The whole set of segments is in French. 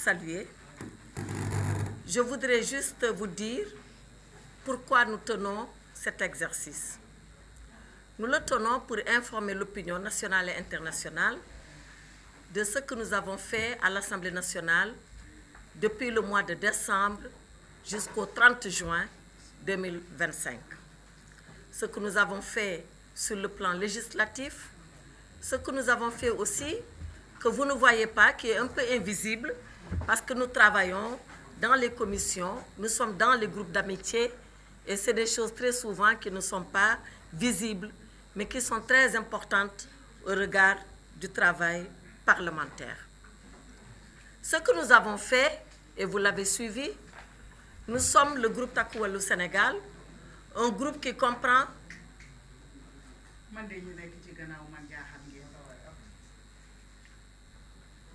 saluer, je voudrais juste vous dire pourquoi nous tenons cet exercice. Nous le tenons pour informer l'opinion nationale et internationale de ce que nous avons fait à l'Assemblée nationale depuis le mois de décembre jusqu'au 30 juin 2025. Ce que nous avons fait sur le plan législatif, ce que nous avons fait aussi, que vous ne voyez pas, qui est un peu invisible, parce que nous travaillons dans les commissions, nous sommes dans les groupes d'amitié, et c'est des choses très souvent qui ne sont pas visibles, mais qui sont très importantes au regard du travail parlementaire. Ce que nous avons fait, et vous l'avez suivi, nous sommes le groupe Takku Wallu Sénégal, un groupe qui comprend...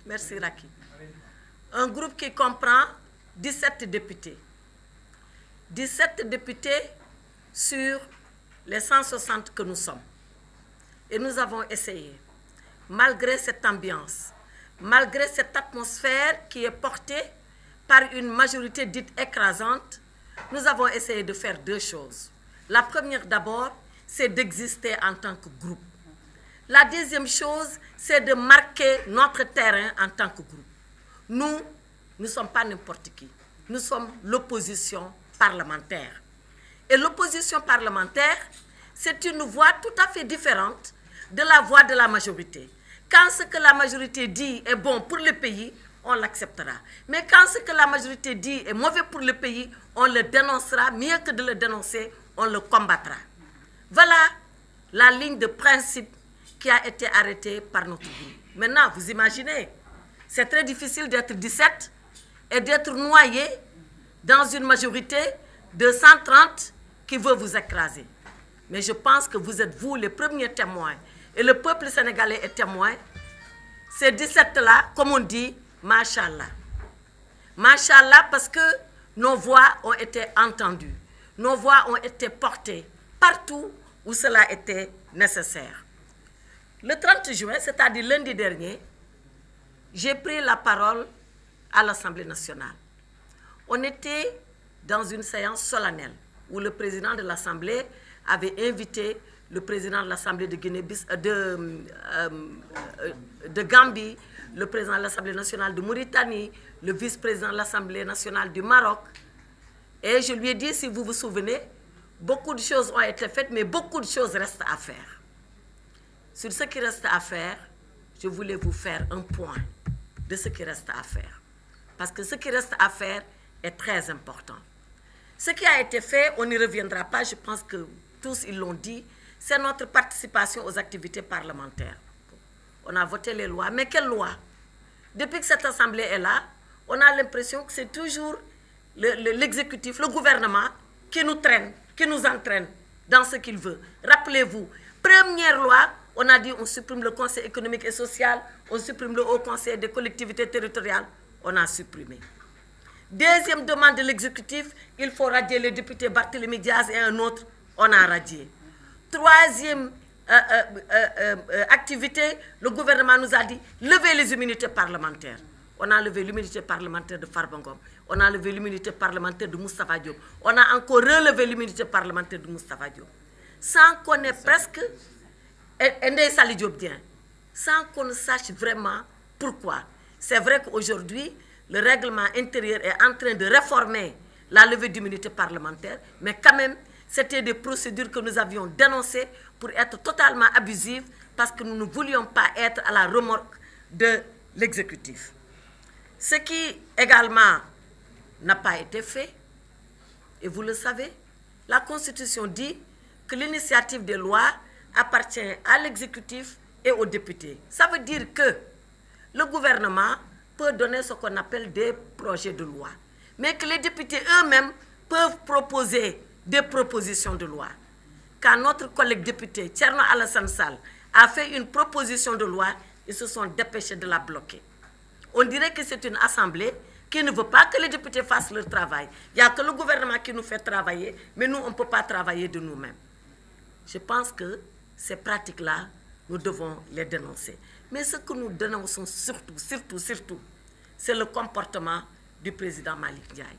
Merci Raki. Un groupe qui comprend 17 députés. 17 députés sur les 160 que nous sommes. Et nous avons essayé, malgré cette ambiance, malgré cette atmosphère qui est portée par une majorité dite écrasante, nous avons essayé de faire deux choses. La première d'abord, c'est d'exister en tant que groupe. La deuxième chose, c'est de marquer notre terrain en tant que groupe. Nous ne sommes pas n'importe qui. Nous sommes l'opposition parlementaire. Et l'opposition parlementaire, c'est une voix tout à fait différente de la voix de la majorité. Quand ce que la majorité dit est bon pour le pays, on l'acceptera. Mais quand ce que la majorité dit est mauvais pour le pays, on le dénoncera. Mieux que de le dénoncer, on le combattra. Voilà la ligne de principe qui a été arrêtée par notre groupe. Maintenant, vous imaginez, c'est très difficile d'être 17 et d'être noyé dans une majorité de 130 qui veut vous écraser. Mais je pense que vous êtes, vous, les premiers témoins. Et le peuple sénégalais est témoin. Ces 17-là, comme on dit, Machallah. Machallah parce que nos voix ont été entendues. Nos voix ont été portées partout où cela était nécessaire. Le 30 juin, c'est-à-dire lundi dernier, j'ai pris la parole à l'Assemblée nationale. On était dans une séance solennelle où le président de l'Assemblée avait invité le président de l'Assemblée de Gambie, le président de l'Assemblée nationale de Mauritanie, le vice-président de l'Assemblée nationale du Maroc. Et je lui ai dit, si vous vous souvenez, beaucoup de choses ont été faites, mais beaucoup de choses restent à faire. Sur ce qui reste à faire, je voulais vous faire un point de ce qui reste à faire. Parce que ce qui reste à faire est très important. Ce qui a été fait, on n'y reviendra pas, je pense que tous ils l'ont dit, c'est notre participation aux activités parlementaires. On a voté les lois, mais quelles lois? Depuis que cette assemblée est là, on a l'impression que c'est toujours l'exécutif, le gouvernement qui nous traîne, qui nous entraîne dans ce qu'il veut. Rappelez-vous, première loi, on a dit on supprime le Conseil économique et social, on supprime le Haut Conseil des collectivités territoriales, on a supprimé. Deuxième demande de l'exécutif, il faut radier les députés Barthélémy Diaz et un autre, on a radié. Troisième activité, le gouvernement nous a dit lever les immunités parlementaires. On a levé l'immunité parlementaire de Farba Ngom, on a levé l'immunité parlementaire de Moustapha Diop, on a encore relevé l'immunité parlementaire de Moustapha Diop. Sans qu'on ait presque, sans qu'on ne sache vraiment pourquoi. C'est vrai qu'aujourd'hui, le règlement intérieur est en train de réformer la levée d'immunité parlementaire, mais quand même, c'était des procédures que nous avions dénoncées pour être totalement abusives parce que nous ne voulions pas être à la remorque de l'exécutif. Ce qui également n'a pas été fait, et vous le savez, la Constitution dit que l'initiative des lois appartient à l'exécutif et aux députés. Ça veut dire que le gouvernement peut donner ce qu'on appelle des projets de loi, mais que les députés eux-mêmes peuvent proposer des propositions de loi. Quand notre collègue député, Thierno Alassane Sall, a fait une proposition de loi, ils se sont dépêchés de la bloquer. On dirait que c'est une assemblée qui ne veut pas que les députés fassent leur travail. Il n'y a que le gouvernement qui nous fait travailler, mais nous, on ne peut pas travailler de nous-mêmes. Je pense que ces pratiques-là, nous devons les dénoncer. Mais ce que nous dénonçons surtout, c'est le comportement du président Malick Ndiaye.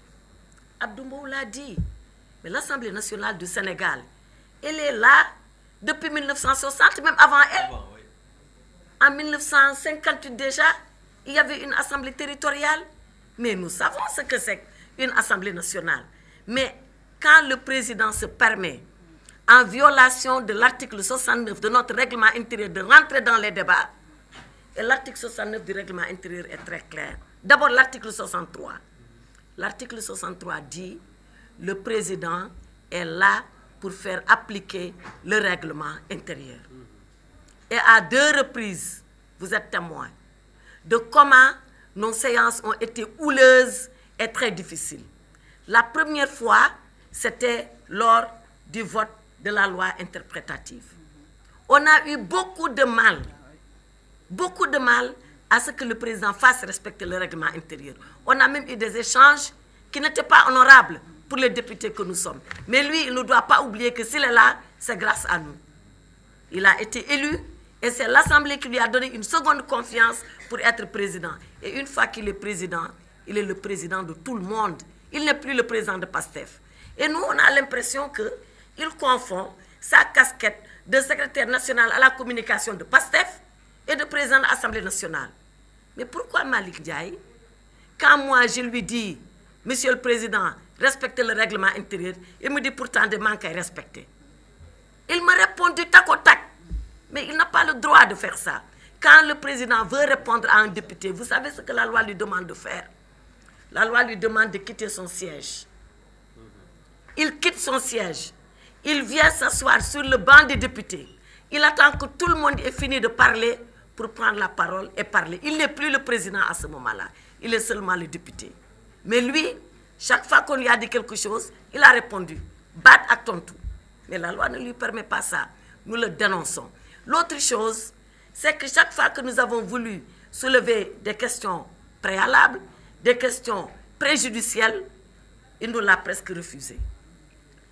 Abdou Mbow l'a dit, mais l'Assemblée nationale du Sénégal, elle est là depuis 1960, même avant elle. En 1958 déjà, il y avait une assemblée territoriale. Mais nous savons ce que c'est qu'une assemblée nationale. Mais quand le président se permet, en violation de l'article 69 de notre règlement intérieur, de rentrer dans les débats, et l'article 69 du règlement intérieur est très clair. D'abord l'article 63. L'article 63 dit que le président est là pour faire appliquer le règlement intérieur. Et à 2 reprises, vous êtes témoins de comment nos séances ont été houleuses et très difficiles. La première fois, c'était lors du vote de la loi interprétative. On a eu beaucoup de mal à ce que le président fasse respecter le règlement intérieur. On a même eu des échanges qui n'étaient pas honorables pour les députés que nous sommes. Mais lui, il ne doit pas oublier que s'il est là, c'est grâce à nous. Il a été élu et c'est l'Assemblée qui lui a donné une seconde confiance pour être président. Et une fois qu'il est président, il est le président de tout le monde. Il n'est plus le président de PASTEF. Et nous, on a l'impression qu'il confond sa casquette de secrétaire national à la communication de PASTEF et de président de l'Assemblée nationale. Mais pourquoi Malick Ndiaye, quand moi je lui dis, Monsieur le Président, respectez le règlement intérieur, il me dit pourtant de manquer à respecter. Il me répond du tac au tac. Mais il n'a pas le droit de faire ça. Quand le président veut répondre à un député, vous savez ce que la loi lui demande de faire? La loi lui demande de quitter son siège. Il quitte son siège. Il vient s'asseoir sur le banc des députés. Il attend que tout le monde ait fini de parler pour prendre la parole et parler. Il n'est plus le président à ce moment-là. Il est seulement le député. Mais lui, chaque fois qu'on lui a dit quelque chose, il a répondu. Bat à ton tout. Mais la loi ne lui permet pas ça. Nous le dénonçons. L'autre chose, c'est que chaque fois que nous avons voulu soulever des questions préalables, des questions préjudicielles, il nous l'a presque refusé.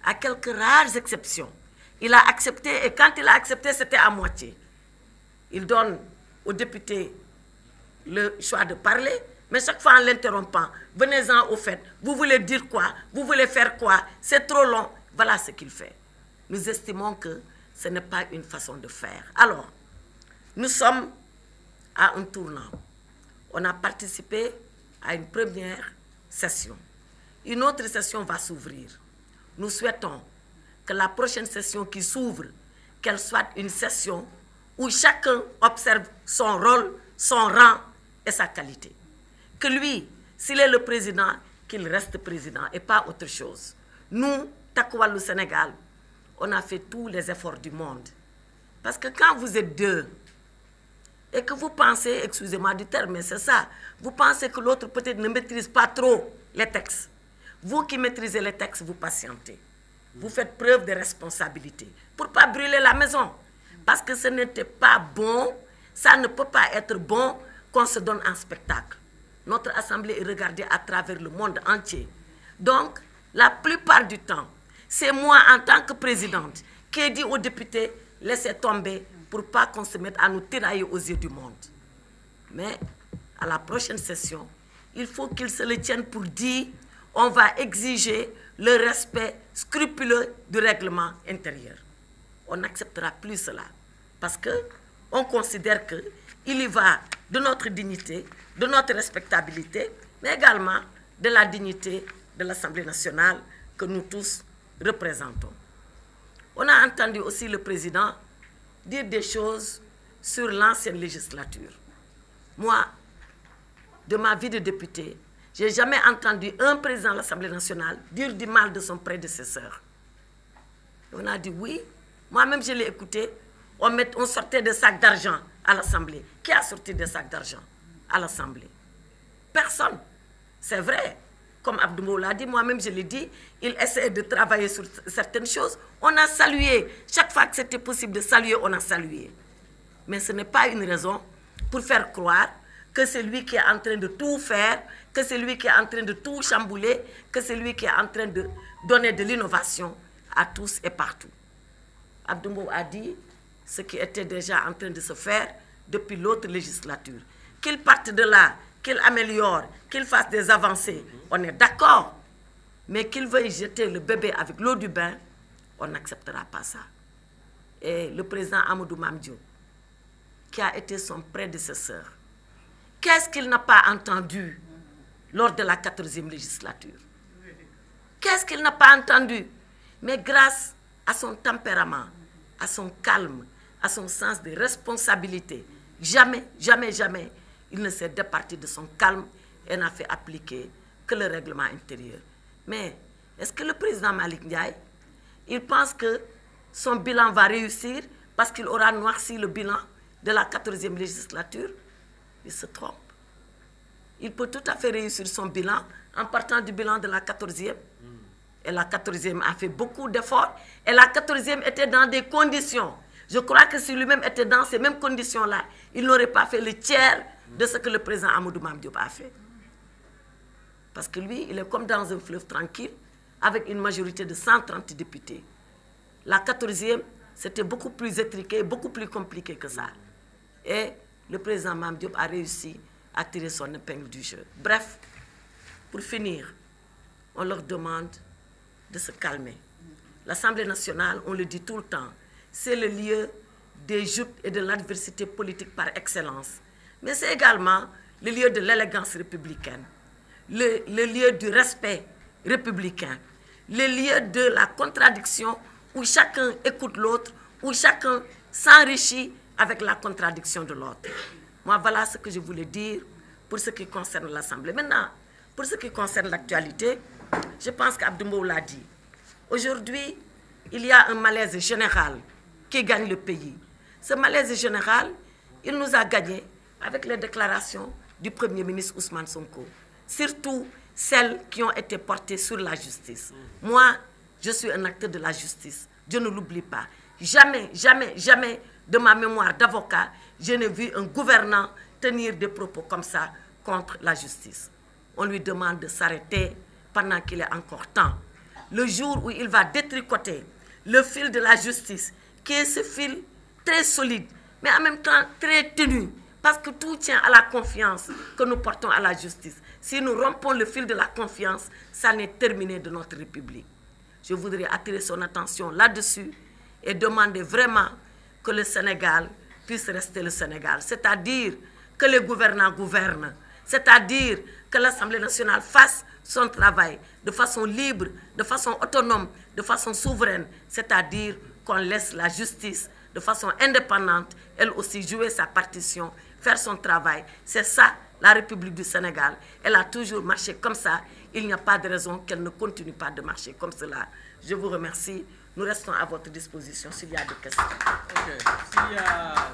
À quelques rares exceptions, il a accepté, et quand il a accepté, c'était à moitié. Il donne aux députés le choix de parler, mais chaque fois en l'interrompant, venez-en au fait, vous voulez dire quoi, vous voulez faire quoi, c'est trop long, voilà ce qu'il fait. Nous estimons que ce n'est pas une façon de faire. Alors, nous sommes à un tournant. On a participé à une première session. Une autre session va s'ouvrir. Nous souhaitons que la prochaine session qui s'ouvre, qu'elle soit une session où chacun observe son rôle, son rang et sa qualité. Que lui, s'il est le président, qu'il reste président et pas autre chose. Nous, Takku Wallu Sénégal, on a fait tous les efforts du monde. Parce que quand vous êtes 2 et que vous pensez, excusez-moi du terme, mais c'est ça, vous pensez que l'autre peut-être ne maîtrise pas trop les textes. Vous qui maîtrisez les textes, vous patientez. Vous faites preuve de responsabilité pour ne pas brûler la maison. Parce que ce n'était pas bon, ça ne peut pas être bon qu'on se donne un spectacle. Notre assemblée est regardée à travers le monde entier. Donc, la plupart du temps, c'est moi en tant que présidente qui ai dit aux députés, laissez tomber pour pas qu'on se mette à nous tirailler aux yeux du monde. Mais à la prochaine session, il faut qu'ils se le tiennent pour dire, on va exiger le respect scrupuleux du règlement intérieur. On n'acceptera plus cela parce qu'on considère qu'il y va de notre dignité, de notre respectabilité, mais également de la dignité de l'Assemblée nationale que nous tous représentons. On a entendu aussi le président dire des choses sur l'ancienne législature. Moi, de ma vie de député, je n'ai jamais entendu un président de l'Assemblée nationale dire du mal de son prédécesseur. On a dit oui. Moi-même, je l'ai écouté. On sortait des sacs d'argent à l'Assemblée. Qui a sorti des sacs d'argent à l'Assemblée? Personne. C'est vrai. Comme Abdou Mbow l'a dit, moi-même, je l'ai dit, il essaie de travailler sur certaines choses. On a salué. Chaque fois que c'était possible de saluer, on a salué. Mais ce n'est pas une raison pour faire croire que c'est lui qui est en train de tout faire, que c'est lui qui est en train de tout chambouler, que c'est lui qui est en train de donner de l'innovation à tous et partout. Abdou Mbow a dit ce qui était déjà en train de se faire depuis l'autre législature. Qu'il parte de là, qu'il améliore, qu'il fasse des avancées, on est d'accord. Mais qu'il veuille jeter le bébé avec l'eau du bain, on n'acceptera pas ça. Et le président Amadou Mame Diop, qui a été son prédécesseur, qu'est-ce qu'il n'a pas entendu lors de la 14e législature? Qu'est-ce qu'il n'a pas entendu? Mais grâce à son tempérament, à son calme, à son sens de responsabilité, jamais, jamais, jamais, il ne s'est départi de son calme et n'a fait appliquer que le règlement intérieur. Mais est-ce que le président Malick Ndiaye, il pense que son bilan va réussir parce qu'il aura noirci le bilan de la 14e législature? Il se trompe. Il peut tout à fait réussir son bilan en partant du bilan de la 14e. Et la 14e a fait beaucoup d'efforts. Et la 14e était dans des conditions. Je crois que si lui-même était dans ces mêmes conditions-là, il n'aurait pas fait le tiers de ce que le président Amadou Mame Diop a fait. Parce que lui, il est comme dans un fleuve tranquille, avec une majorité de 130 députés. La 14e, c'était beaucoup plus étriqué, beaucoup plus compliqué que ça. Et le président Mame Diop a réussi à tirer son épingle du jeu. Bref, pour finir, on leur demande de se calmer. L'Assemblée nationale, on le dit tout le temps, c'est le lieu des joutes et de l'adversité politique par excellence. Mais c'est également le lieu de l'élégance républicaine, le lieu du respect républicain, le lieu de la contradiction où chacun écoute l'autre, où chacun s'enrichit avec la contradiction de l'autre. Moi, voilà ce que je voulais dire pour ce qui concerne l'Assemblée. Maintenant, pour ce qui concerne l'actualité, je pense qu'Abdou Mbow l'a dit. Aujourd'hui, il y a un malaise général qui gagne le pays. Ce malaise général, il nous a gagné avec les déclarations du Premier ministre Ousmane Sonko. Surtout celles qui ont été portées sur la justice. Moi, je suis un acteur de la justice. Je ne l'oublie pas. Jamais, jamais, jamais de ma mémoire d'avocat, je n'ai vu un gouvernant tenir des propos comme ça contre la justice. On lui demande de s'arrêter pendant qu'il est encore temps. Le jour où il va détricoter le fil de la justice, qui est ce fil très solide, mais en même temps très tenu, parce que tout tient à la confiance que nous portons à la justice. Si nous rompons le fil de la confiance, ça n'est terminé de notre République. Je voudrais attirer son attention là-dessus et demander vraiment que le Sénégal puisse rester le Sénégal. C'est-à-dire que les gouvernants gouvernent. C'est-à-dire que l'Assemblée nationale fasse son travail de façon libre, de façon autonome, de façon souveraine. C'est-à-dire qu'on laisse la justice de façon indépendante, elle aussi jouer sa partition, faire son travail. C'est ça, la République du Sénégal. Elle a toujours marché comme ça. Il n'y a pas de raison qu'elle ne continue pas de marcher comme cela. Je vous remercie. Nous restons à votre disposition s'il y a des questions. Ok. S'il y a